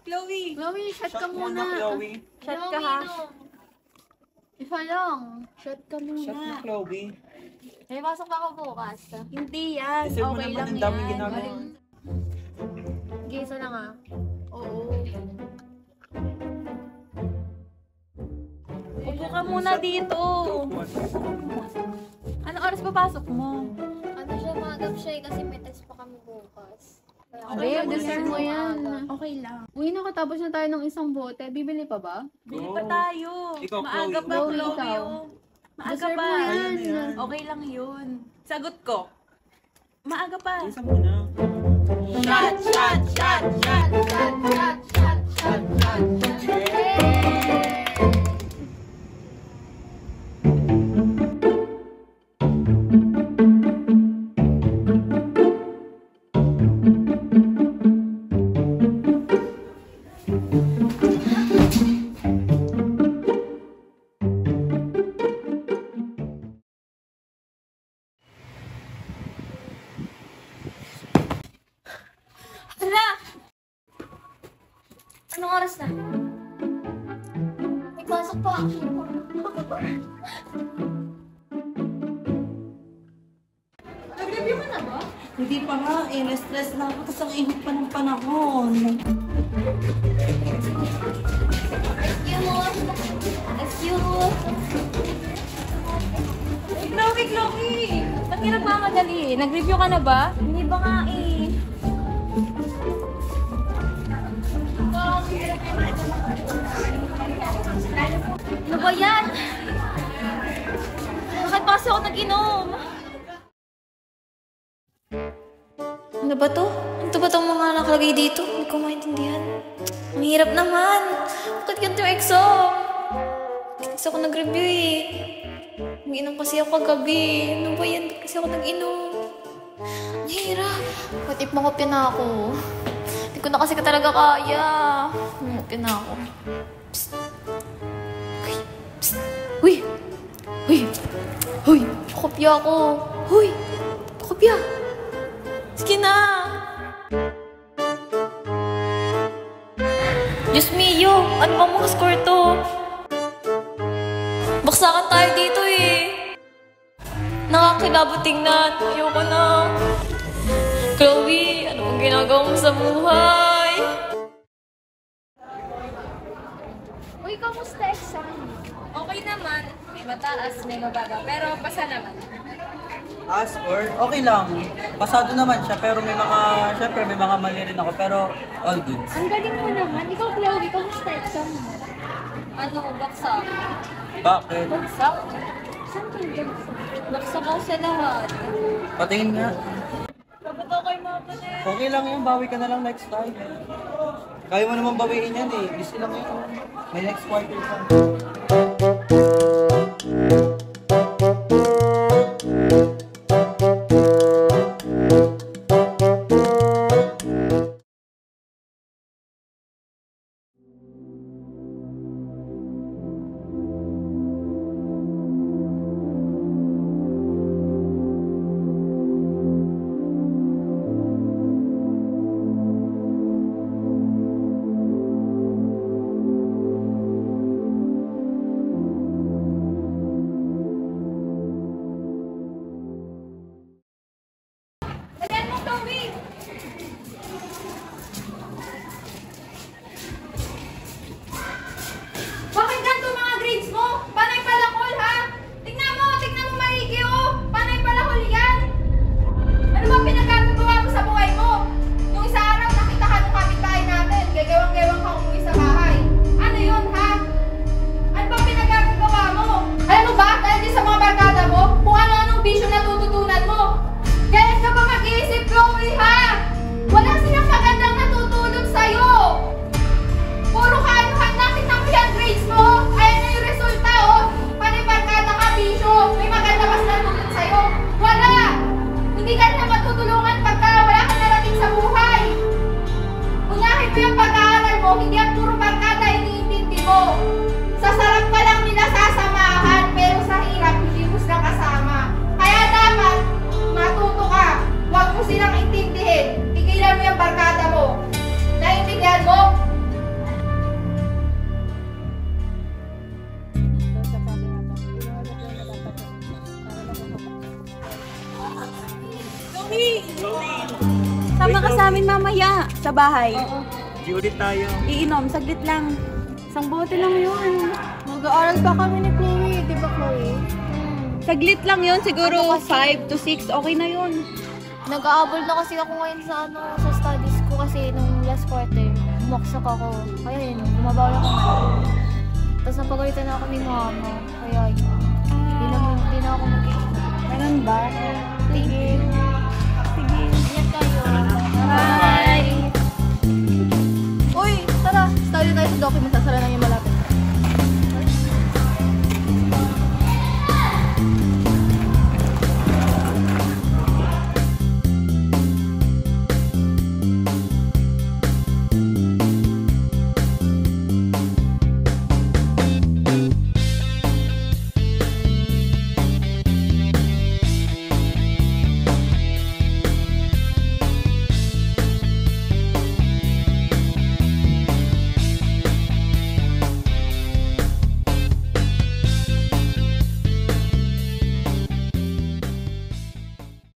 Chloe! Chloe, shot ka muna. Chloe. Shot ka ha? Isa lang. Shot ka muna. Shot na, Chloe. May pasok ako bukas. Hindi yan. Kasi mo Okay naman lang ang dami yan. ginagawa. Sige, isa lang ah. Oo. Upo ka muna dito. Anong oras pa pasok mo? Ano siya, magap siya eh, kasi may test pa kami bukas. Babe, deserve mo yan. Okay lang. Uy, nakatapos na tayo ng isang bote. Bibili pa ba? Bili pa tayo. Ikaw, Maaga Chloe. pa, Chloe, Chloe. ikaw. Oh. Maaga Deserve pa. mo yan. Ayan na yan. Okay lang yun. Sagot ko. Maaga pa. Isa muna. Shot, shot, shot, shot, shot, shot, shot, shot, shot. Hala! Anong oras na? May pasok pa. Nag-review mo na ba? Hindi pa nga eh. Na-stress lang ako kasi ang init pa ng panahon. Excuse! Chloe, Chloe! Ba't ka nagmamadali? Nag-review ka na ba? Hindi ba nga eh? Ano ba yan? Bakit pa kasi ako nag-inom? Ano ba to? Ano ba itong mga nakalagay dito? Hindi ko maintindihan. Ang hirap naman. Bakit ganito yung exam? Kasi ako nag-review eh. Nag-inom kasi ako kagabi. Ano ba yan? Ba't kasi ako nag-inom? Ang hirap. What if makopya na ako? Hindi ko na kasi talaga kaya. Makopya na ako. Psst. Uy. Psst. Uy. Uy. Uy. Makopya ako. Uy. Makopya. Sige na. Diyos mio. Ano ba mga score to? Baksakan tayo dito eh. Nakakilabot tingnan. Ayoko na. Chloe, ano bang ginagawa mo sa buhay? Uy, kamusta exam? Okay naman. May mataas, may mababa. Pero pasa naman. Score? Okay lang. Pasado naman siya, pero syempre may mga mali rin ako, pero all good. Ang galing mo naman. Ikaw, Chloe, kamusta exam mo? Ano, baksak? Bakit? Baksak? Saan kayo ganito? Baksak ako sa lahat. Patingin nga. Bakit ako kayo mga panin? Okay lang yan, bawi ka na lang next time. Kaya mo naman bawiin yan eh. Busy lang yun. May next quarter pa. Sama ka sa amin mamaya sa bahay. Di ulit tayo. Iinom, saglit lang. Isang bote lang yun. Mag-aaral pa kami ni Chloe, di ba Chloe? Saglit lang yun, siguro 5 to 6, okay na yun. Nag-aabol na kasi ako ngayon sa sa studies ko kasi nung last quarter, bumaksak ako. Kaya yun, bumabaw ako ngayon. Tapos napagalitan na ako ni mama. Kaya yun, di na ako mag-iinom. Ganun ba?